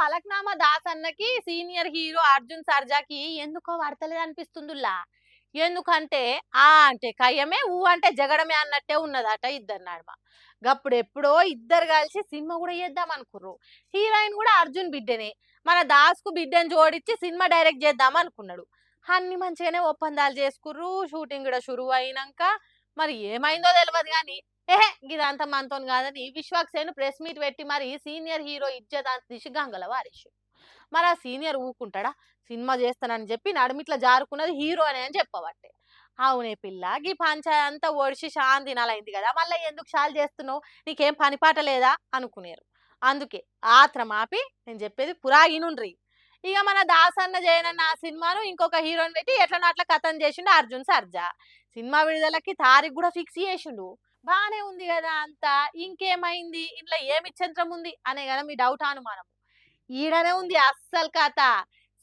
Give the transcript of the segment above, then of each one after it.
ఫలక్నామా దాస్ అన్నకి senior hero Arjun సర్జాకి ఎందుకో పడతలేదు అనిపిస్తుందిలా. ఎందుకంటే అంటే కయ్యమే, అంటే జగడమే అన్నట్టే ఉన్నదట ఇద్దరి నడుమ. గప్పుడెప్పుడో ఇద్దరు కలిసి సినిమా కూడా చేద్దాం అనుకుర్రు. హీరోయిన్ కూడా అర్జున్ బిడ్డనే. మన దాస్‌కు బిడ్డని జోడించి సినిమా డైరెక్ట్ చేద్దాం అనుకున్నాడు. అన్ని మంచిగానే ఒప్పందాలు చేసుకుర్రు. షూటింగ్ కూడా షురువు అయినంక మరి ఏమైందో తెలవదు గాని, గిదంతా మనతోని కాదని విశ్వక్ సేన్ ప్రెస్ మీట్ పెట్టి మరి సీనియర్ హీరో ఇజ్జత్ అంత తీసి గంగల వారేసిండు. మరి ఆ సీనియర్ ఊకుంటాడా? సినిమా చేస్తానని చెప్పి నడుమిట్ల జారుకున్నది హీరోనే అని చెప్పబట్టే. అవునే పిల్ల, గీ పంచాయ్ అంతా ఒడిసి శాంతి తినాలైంది కదా, మళ్ళీ ఎందుకు షాల్ చేస్తున్నావు, నీకేం పనిపాట లేదా అనుకునేరు. అందుకే ఆత్రం ఆపి నేను చెప్పేది పురా ఇనుండ్రి. ఇక మన దాసన్న జయనన్న ఆ సినిమాను ఇంకొక హీరోని పెట్టి ఎట్లనో అట్లా కథం చేసిండు అర్జున్ సర్జా. సినిమా విడుదలకి తారీఖు కూడా ఫిక్స్ చేసిండు. బానే ఉంది కదా అంతా, ఇంకేమైంది, ఇంట్లో ఏమి చంత్రం ఉంది అనే కదా మీ డౌట్ అనుమానం. ఈడనే ఉంది అస్సలు కథ.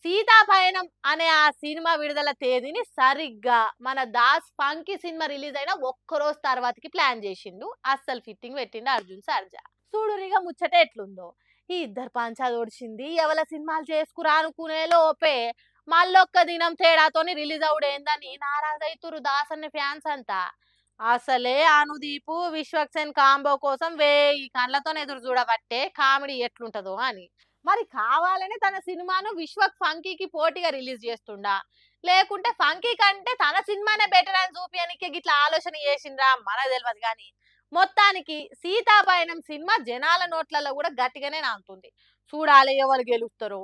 సీతాపయనం అనే ఆ సినిమా విడుదల తేదీని సరిగ్గా మన దాస్ ఫంకీ సినిమా రిలీజ్ అయిన ఒక్కరోజు తర్వాతకి ప్లాన్ చేసిండు. అస్సలు ఫిట్టింగ్ పెట్టిండు అర్జున్ సర్జా. చూడురిగా ముచ్చట ఎట్లుందో. ఈ ఇద్దరు పంచాది ఓడిచింది, ఎవల సినిమాలు చేసుకురా అనుకునే లోపే మళ్ళొక్క దినం తేడాతోని రిలీజ్ అవుడేందని నారాజైతురు దాసన్ని ఫ్యాన్స్ అంతా. అసలే అనుదీపు విశ్వక్సేన్ కాంబో కోసం వేయి కళ్ళతో ఎదురు చూడబట్టే కామెడీ ఎట్లుంటదో అని. మరి కావాలని తన సినిమాను విశ్వక్ ఫంకీకి పోటీగా రిలీజ్ చేస్తుండా, లేకుంటే ఫంకీ కంటే తన సినిమానే బెటర్ అని చూపియనికి గిట్లా ఆలోచన చేసిండ్రా మనకు తెలియదు కానీ, మొత్తానికి సీతాపయనం సినిమా జనాల నోట్లలో కూడా గట్టిగానే నాంతుంది. చూడాలి ఎవరు గెలుస్తారో.